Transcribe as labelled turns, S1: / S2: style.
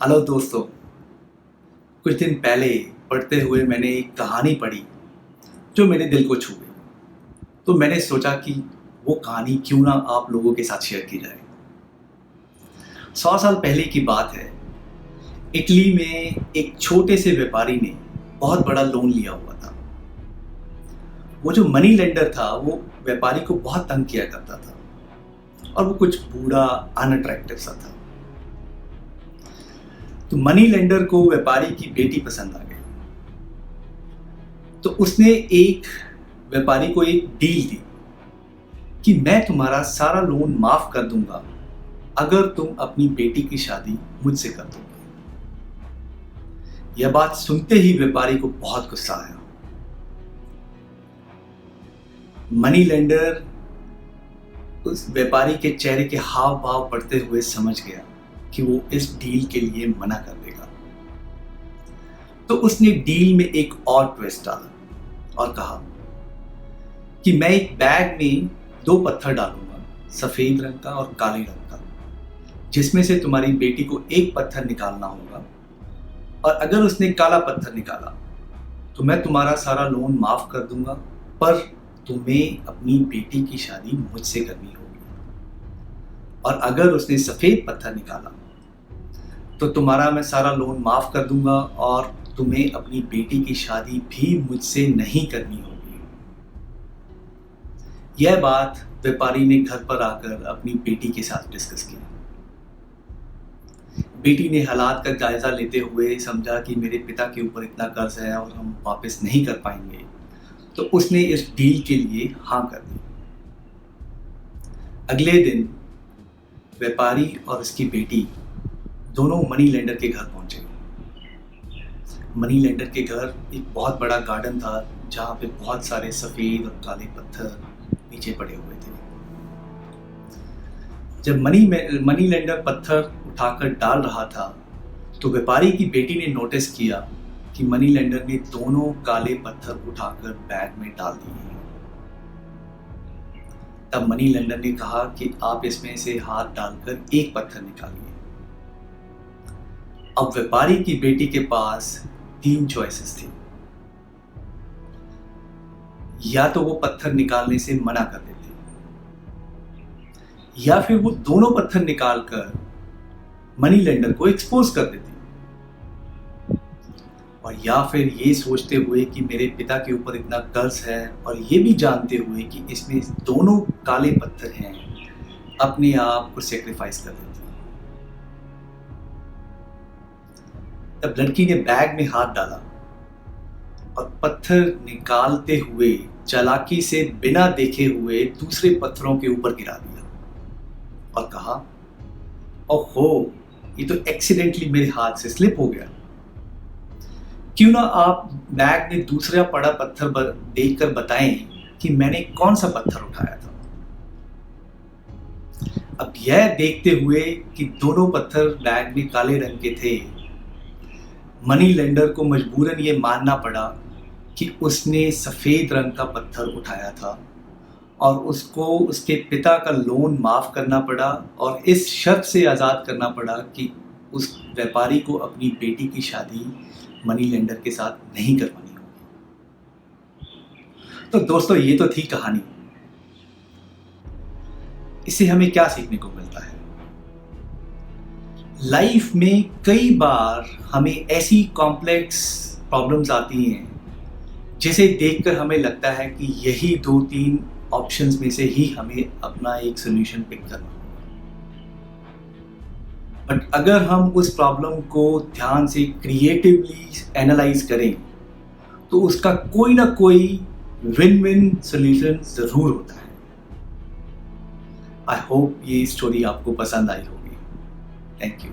S1: Hello दोस्तों। कुछ दिन पहले पढ़ते हुए मैंने एक कहानी पढ़ी जो मेरे दिल को छू गई। तो मैंने सोचा कि वो कहानी क्यों ना आप लोगों के साथ शेयर की जाए। 100 साल पहले की बात है। इटली में एक छोटे से व्यापारी ने बहुत बड़ा लोन लिया हुआ था। वो जो मनी लेंडर था वो व्यापारी को बहुत तंग किया करता था और वो कुछ बूढ़ा अनअट्रैक्टिव सा था। तो मनी लेंडर को व्यापारी की बेटी पसंद आ गई। तो उसने एक व्यापारी को एक डील दी कि मैं तुम्हारा सारा लोन माफ कर दूंगा अगर तुम अपनी बेटी की शादी मुझसे कर दोगे। यह बात सुनते ही व्यापारी को बहुत गुस्सा आया। मनी लेंडर उस व्यापारी के चेहरे के हाव भाव पढ़ते हुए समझ गया कि वो इस डील के लिए मना कर देगा। तो उसने डील में एक और ट्विस्ट डाला और कहा कि मैं एक बैग में 2 पत्थर डालूंगा, सफेद रंग का और काले रंग का, जिसमें से तुम्हारी बेटी को एक पत्थर निकालना होगा और अगर उसने काला पत्थर निकाला तो मैं तुम्हारा सारा लोन माफ कर दूंगा, पर तुम्हें अपनी बेटी की शादी मुझसे करनी होगी। और अगर उसने सफेद पत्थर निकाला तो तुम्हारा मैं सारा लोन माफ कर दूंगा और तुम्हें अपनी बेटी की शादी भी मुझसे नहीं करनी होगी। यह बात व्यापारी ने घर पर आकर अपनी बेटी के साथ डिस्कस की। बेटी ने हालात का जायजा लेते हुए समझा कि मेरे पिता के ऊपर इतना कर्ज है और हम वापस नहीं कर पाएंगे, तो उसने इस डील के लिए हाँ कर दी। अगले दिन व्यापारी और उसकी बेटी दोनों मनी लेंडर के घर पहुंचे। मनी लेंडर के घर एक बहुत बड़ा गार्डन था जहाँ पे बहुत सारे सफ़ेद और काले पत्थर नीचे पड़े हुए थे। जब मनी लेंडर पत्थर उठाकर डाल रहा था तो व्यापारी की बेटी ने नोटिस किया कि मनी लेंडर ने दोनों काले पत्थर उठाकर बैग में डाल दिए हैं। तब मनी लेंडर ने कहा कि आप इसमें से हाथ डालकर एक पत्थर निकालिए। अब व्यापारी की बेटी के पास 3 चॉइसेस थी। या तो वो पत्थर निकालने से मना कर देती, या फिर वो दोनों पत्थर निकालकर मनी लेंडर को एक्सपोज कर देती, और या फिर ये सोचते हुए कि मेरे पिता के ऊपर इतना कर्ज है और ये भी जानते हुए कि इसमें दोनों काले पत्थर हैं, अपने आप को सेक्रीफाइस कर देती। तब लड़की ने बैग में हाथ डाला और पत्थर निकालते हुए चालाकी से बिना देखे हुए दूसरे पत्थरों के ऊपर गिरा दिया और कहा, ओहो, ये तो एक्सीडेंटली मेरे हाथ से स्लिप हो गया। क्यों ना आप बैग में दूसरा पड़ा पत्थर देखकर बताएं कि मैंने कौन सा पत्थर उठाया था। अब यह देखते हुए कि दोनों पत्थर बैग में काले रंग के थे, मनी लेंडर को मजबूरन ये मानना पड़ा कि उसने सफ़ेद रंग का पत्थर उठाया था और उसको उसके पिता का लोन माफ़ करना पड़ा और इस शर्त से आज़ाद करना पड़ा कि उस व्यापारी को अपनी बेटी की शादी मनी लेंडर के साथ नहीं करवानी होगी। तो दोस्तों, ये तो थी कहानी। इससे हमें क्या सीखने को मिलता है? लाइफ में कई बार हमें ऐसी कॉम्प्लेक्स प्रॉब्लम्स आती हैं जिसे देखकर हमें लगता है कि यही 2-3 ऑप्शंस में से ही हमें अपना एक सोल्यूशन पिक करना होगा। बट अगर हम उस प्रॉब्लम को ध्यान से क्रिएटिवली एनालाइज करें तो उसका कोई ना कोई विन विन सोल्यूशन ज़रूर होता है। आई होप ये स्टोरी आपको पसंद आई होगी। Thank you.